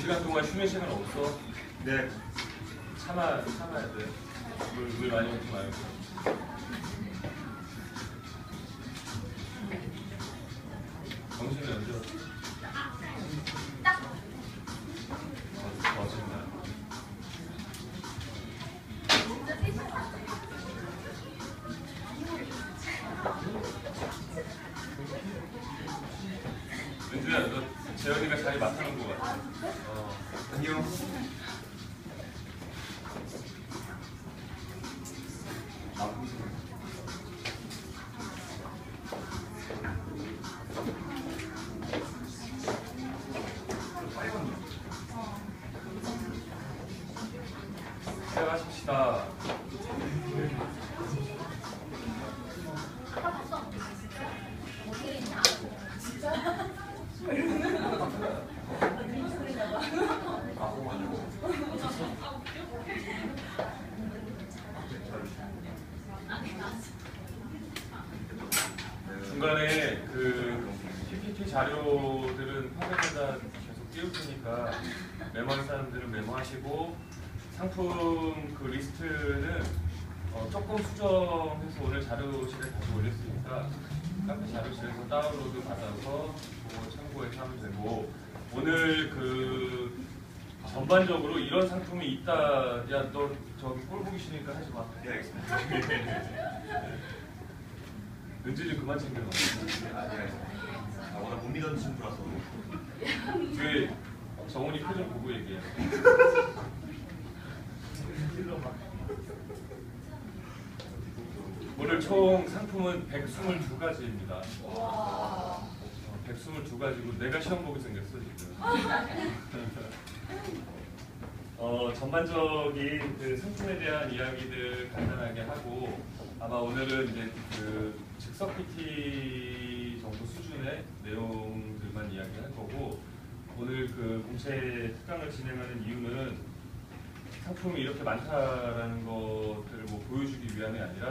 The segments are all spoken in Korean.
2시간 동안 쉬는 시간 없어? 네. 참아야 돼. 물 많이 먹지 말고. 정신이 언제 왔어? 거짓말. 은주야, 너 재현이가 자리 맡아놓은 것 같아. 안녕. 시작하십시다. 중간에 그 PPT 자료들은 화면에다 계속 띄울 테니까 메모할 사람들은 메모하시고 상품 그 리스트는 조금 수정해서 오늘 자료실에 다시 올렸으니까 카페 자료실에서 다운로드 받아서 그거 참고해서 하면 되고 오늘 그 전반적으로 이런 상품이 있다. 야, 너 저기 꼴 보기 싫으니까 하지 마. 네, 알겠습니다. 은지 좀 그만 챙겨. 워낙 못 믿었는 친구라서. 뒤에 정훈이 표정 보고 얘기해. 오늘 총 상품은 122가지입니다. 122가지고 내가 시험 보게 생겼어 지금. 전반적인 그 상품에 대한 이야기들 간단하게 하고 아마 오늘은 이제 그 즉석 PT 정도 수준의 내용들만 이야기할 거고 오늘 그 공채 특강을 진행하는 이유는 상품이 이렇게 많다라는 것들을 뭐 보여주기 위함이 아니라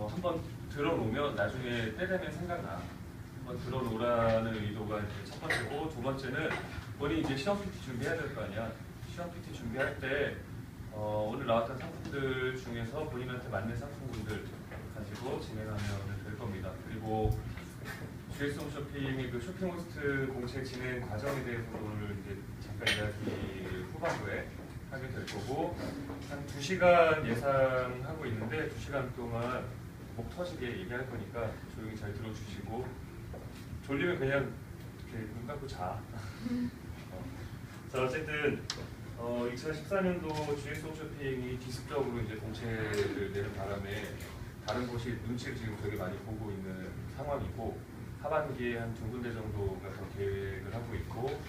한번 들어놓으면 나중에 때 되면 생각나. 한번 들어놓으라는 의도가 이제 첫 번째고 두 번째는 본인이 이제 시험 PT 준비해야 될 거 아니야. 시험 PT 준비할 때 오늘 나왔던 상품들 중에서 본인한테 맞는 상품군들 가지고 진행하면 될 겁니다. 그리고 GS 홈쇼핑의 그 쇼핑호스트 공채 진행 과정에 대해서 오늘 이제 잠깐 이야기 후반부에 하게 될 거고 한 2시간 예상하고 있는데 2시간 동안 목 터지게 얘기할 거니까 조용히 잘 들어주시고 졸리면 그냥 이렇게 눈 감고 자. 자 어쨌든 2014년도 GS 홈쇼핑이 기습적으로 이제 공채를 내는 바람에 다른 곳이 눈치를 지금 되게 많이 보고 있는 상황이고 하반기에 한 2군데 정도가 더 계획을 하고 있고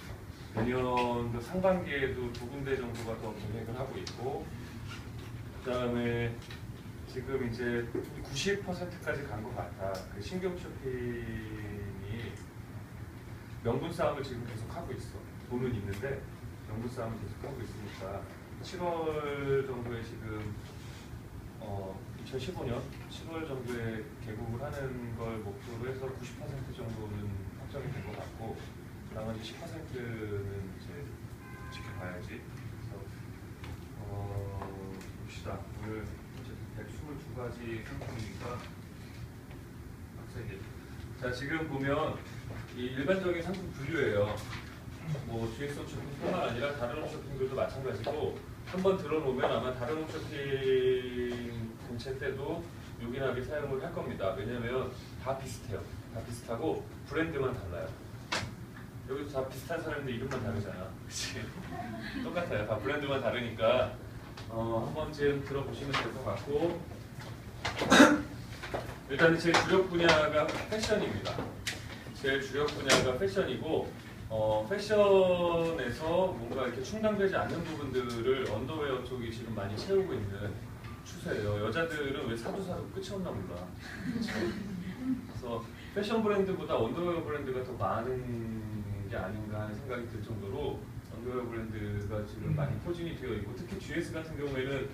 내년도 상반기에도 2군데 정도가 더 계획을 하고 있고 그 다음에 지금 이제 90%까지 간 것 같아. 그 신규 쇼핑이 명분 싸움을 지금 계속 하고 있어. 돈은 있는데 명분 싸움을 계속 하고 있으니까 7월 정도에 지금 2015년 7월 정도에 개국을 하는 걸 목표로 해서 90% 정도는 확정이 된 것 같고 나머지 10%는 이제 지켜봐야지. 그래서 봅시다. 오늘 122가지 상품이니까 자 지금 보면 이 일반적인 상품 분류예요. 뭐 GS 홈쇼핑뿐만 아니라 다른 홈쇼핑들도 마찬가지고 한번 들어놓으면 아마 다른 홈쇼핑 공채 때도 요긴하게 사용을 할 겁니다. 왜냐면 다 비슷해요. 다 비슷하고 브랜드만 달라요. 여기도 다 비슷한 사람인데 이름만 다르잖아. 그치? 똑같아요. 다 브랜드만 다르니까 한 번쯤 들어보시면 될 것 같고 일단 제 주력 분야가 패션입니다. 제 주력 분야가 패션이고 패션에서 뭔가 이렇게 충당되지 않는 부분들을 언더웨어 쪽이 지금 많이 채우고 있는 추세예요. 여자들은 왜 사도 끝이 없나 몰라. 그래서 패션 브랜드보다 언더웨어 브랜드가 더 많은 게 아닌가 하는 생각이 들 정도로 언더웨어 브랜드가 지금 많이 포진이 되어 있고 특히 GS 같은 경우에는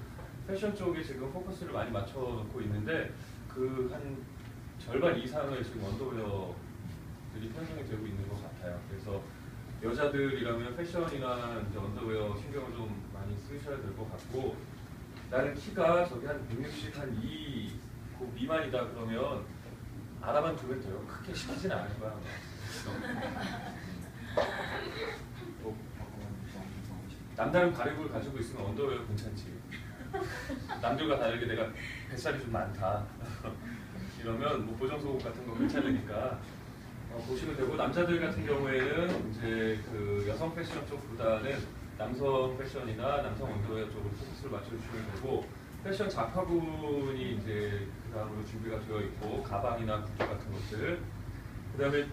패션 쪽에 지금 포커스를 많이 맞춰 놓고 있는데 그 한 절반 이상을 지금 언더웨어들이 편성이 되고 있는 것 같아요. 그래서 여자들이라면 패션이나 이제 언더웨어 신경을 좀 많이 쓰셔야 될 것 같고, 나는 키가 저기 한 160, 한 2, 그 미만이다 그러면 알아만 두면 돼요. 크게 시키진 않을 거야. 남다른 발육을 가지고 있으면 언더웨어 괜찮지. 남들과 다르게 내가 뱃살이 좀 많다. 이러면 뭐 보정속옷 같은 거 괜찮으니까 보시면 되고, 남자들 같은 경우에는 이제 그 여성 패션 쪽보다는 남성 패션이나 남성 언더웨어 쪽으로 포커스를 맞춰주시면 되고, 패션 잡화군이 이제 그 다음으로 준비가 되어 있고, 가방이나 구두 같은 것들, 그 다음에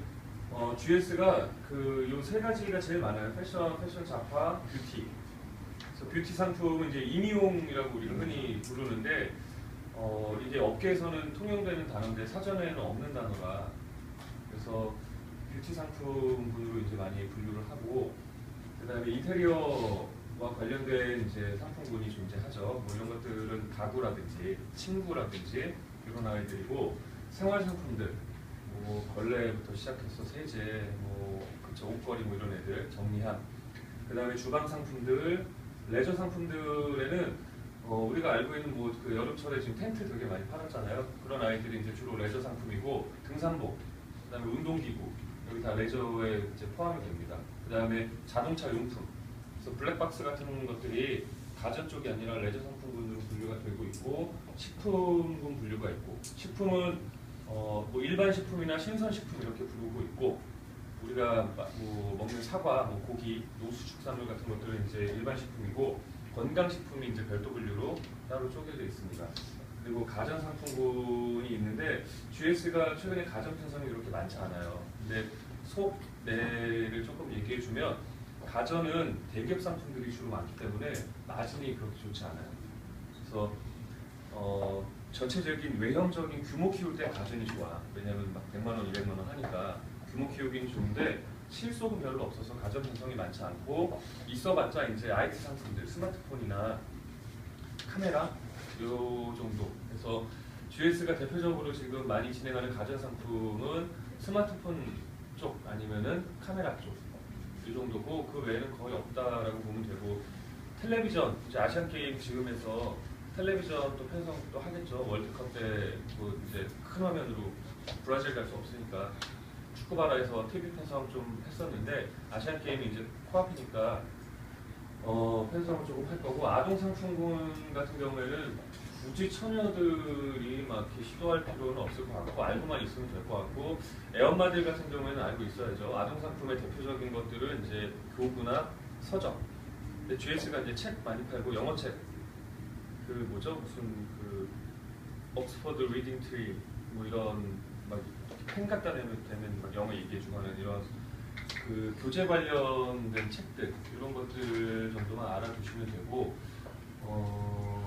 GS가 그 요 세 가지가 제일 많아요. 패션 잡화, 뷰티. 그래서 뷰티 상품은 이제 임의용이라고 우리가 흔히 부르는데, 이제 업계에서는 통용되는 단어인데 사전에는 없는 단어라. 그래서 뷰티 상품군으로 이제 많이 분류를 하고, 그다음에 인테리어와 관련된 이제 상품군이 존재하죠. 뭐 이런 것들은 가구라든지 침구라든지 이런 아이들이고, 생활 상품들, 뭐 걸레부터 시작해서 세제, 뭐 그쵸, 옷걸이 뭐 이런 애들, 정리함. 그다음에 주방 상품들, 레저 상품들에는 우리가 알고 있는 뭐 그 여름철에 지금 텐트 되게 많이 팔았잖아요. 그런 아이들이 이제 주로 레저 상품이고, 등산복, 그다음에 운동기구, 여기 다 레저에 이제 포함이 됩니다. 그다음에 자동차 용품, 그래서 블랙박스 같은 것들이 가전 쪽이 아니라 레저 상품군으로 분류가 되고 있고, 식품군 분류가 있고, 식품은 뭐 일반 식품이나 신선 식품 이렇게 부르고 있고, 우리가 뭐 먹는 사과, 뭐 고기, 노수 축산물 같은 것들은 이제 일반 식품이고, 건강식품이 이제 별도 분류로 따로 쪼개져 있습니다. 그리고 가전상품군이 있는데, GS가 최근에 가전 편성이 그렇게 많지 않아요. 근데 속내를 조금 얘기해주면, 가전은 대기업 상품들이 주로 많기 때문에 마진이 그렇게 좋지 않아요. 그래서 전체적인 외형적인 규모 키울 때 가전이 좋아. 왜냐면 막 100만 원, 200만 원 하니까 규모 키우기는 좋은데, 실속은 별로 없어서 가전 편성이 많지 않고, 있어봤자 이제 IT 상품들, 스마트폰이나 카메라 요 정도. 그래서 GS가 대표적으로 지금 많이 진행하는 가전 상품은 스마트폰 쪽 아니면은 카메라 쪽 이 정도고, 그 외에는 거의 없다라고 보면 되고, 텔레비전, 이제 아시안 게임 지금에서 텔레비전 또 편성 또 하겠죠. 월드컵 때 뭐 이제 큰 화면으로 브라질 갈 수 없으니까 축구바라에서 TV 편성 좀 했었는데, 아시안 게임이 이제 코앞이니까 편성을 조금 할 거고, 아동 상품군 같은 경우에는 굳이 처녀들이 막 이렇게 시도할 필요는 없을 것 같고, 알고만 있으면 될 것 같고, 애엄마들 같은 경우에는 알고 있어야죠. 아동 상품의 대표적인 것들은 이제 교구나 서적. 근데 GS가 이제 책 많이 팔고, 영어 책, 그 뭐죠, 무슨 그 옥스퍼드 리딩 트리 뭐 이런 막 펜 갖다 대면 막 영어 얘기해주고 하는 이런 그 교재 관련된 책들, 이런 것들 정도만 알아두시면 되고,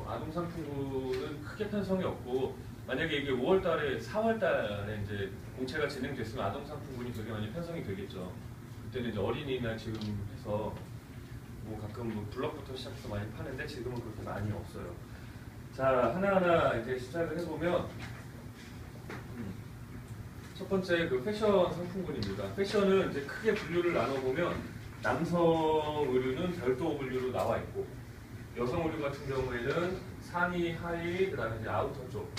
아동 상품군은 크게 편성이 없고, 만약에 이게 5월달에 4월달에 이제 공채가 진행됐으면 아동 상품군이 되게 많이 편성이 되겠죠. 그때는 이제 어린이날 지금 해서 뭐 가끔 뭐 블럭부터 시작해서 많이 파는데, 지금은 그렇게 많이 없어요. 자, 하나하나 이제 시작을 해보면, 첫 번째 그 패션 상품군입니다. 패션은 이제 크게 분류를 나눠보면, 남성 의류는 별도 분류로 나와 있고, 여성 의류 같은 경우에는 상의, 하의, 그 다음에 이제 아우터 쪽,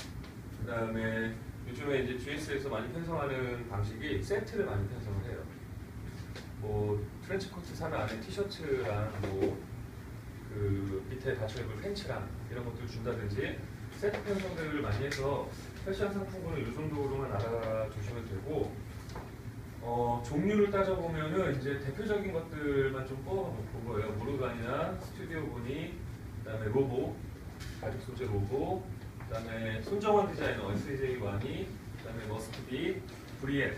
그 다음에 요즘에 이제 GS에서 많이 편성하는 방식이 세트를 많이 편성을 해요. 뭐 트렌치 코트 사면 안에 티셔츠랑 뭐 그 밑에 받쳐 입을 팬츠랑 이런 것들 준다든지, 세트 편성들을 많이 해서 패션 상품군은 이 정도로만 알아주시면 되고, 종류를 따져보면은 이제 대표적인 것들만 좀 뽑아놓은 거예요. 모르간이나 스튜디오 보니, 그 다음에 로보, 가죽 소재 로보, 그 다음에 손정원 디자이너, SJ 와니, 그 다음에 머스트비, 브리엣,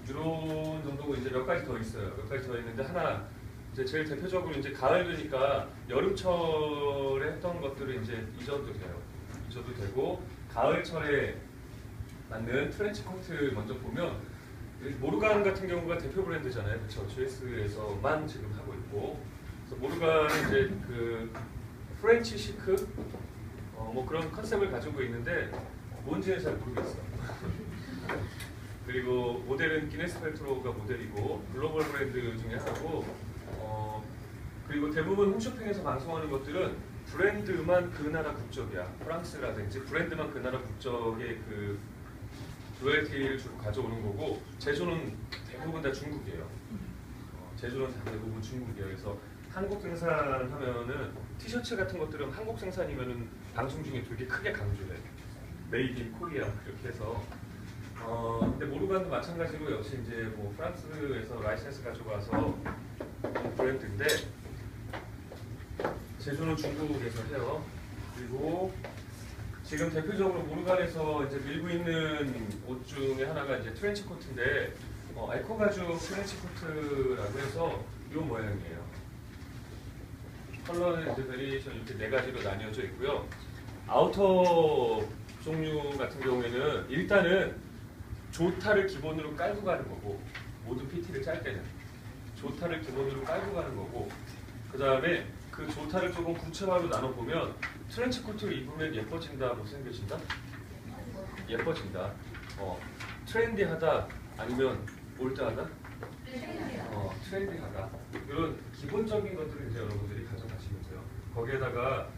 이런 정도고, 이제 몇 가지 더 있어요. 몇 가지 더 있는데, 하나 이제 제일 대표적으로 이제 가을 되니까 여름철에 했던 것들을 이제 잊어도 돼요. 잊어도 되고, 가을철에 맞는 트렌치 코트 먼저 보면, 모르간 같은 경우가 대표 브랜드잖아요. 그렇죠? GS에서만 지금 하고 있고, 그래서 모르간은 이제 그 프렌치 시크 뭐 그런 컨셉을 가지고 있는데, 뭔지는 잘 모르겠어요. 그리고 모델은 기네스 펠트로우가 모델이고 글로벌 브랜드 중에 하나고 그리고 대부분 홈쇼핑에서 방송하는 것들은 브랜드만 그 나라 국적이야. 프랑스라든지 브랜드만 그 나라 국적의 그 로열티를 주로 가져오는 거고 제조는 대부분 다 중국이에요. 제조는 다 대부분 중국이에요. 그래서 한국 생산하면은 티셔츠 같은 것들은 한국 생산이면은 방송 중에 되게 크게 강조해. 메이드 인 코리아 이렇게 해서 근데 모르간도 마찬가지로 역시 이제 뭐 프랑스에서 라이센스 가져가서 브랜드인데 제조는 중국에서 해요. 그리고 지금 대표적으로 모르간에서 이제 밀고 있는 옷 중에 하나가 이제 트렌치 코트인데 에코 가죽 트렌치 코트라고 해서 이 모양이에요. 컬러는 이제 베리에이션 이렇게 네 가지로 나뉘어져 있고요. 아우터 종류 같은 경우에는 일단은 조타를 기본으로 깔고 가는 거고 모든 PT를 짤 때는 조타를 기본으로 깔고 가는 거고 그 다음에 그 조타를 조금 구체화로 나눠보면 트렌치 코트를 입으면 예뻐진다, 못생겨진다? 예뻐진다. 트렌디하다 아니면 올드하다? 트렌디하다. 이런 기본적인 것들을 이제 여러분들이 가져가시면 돼요. 거기에다가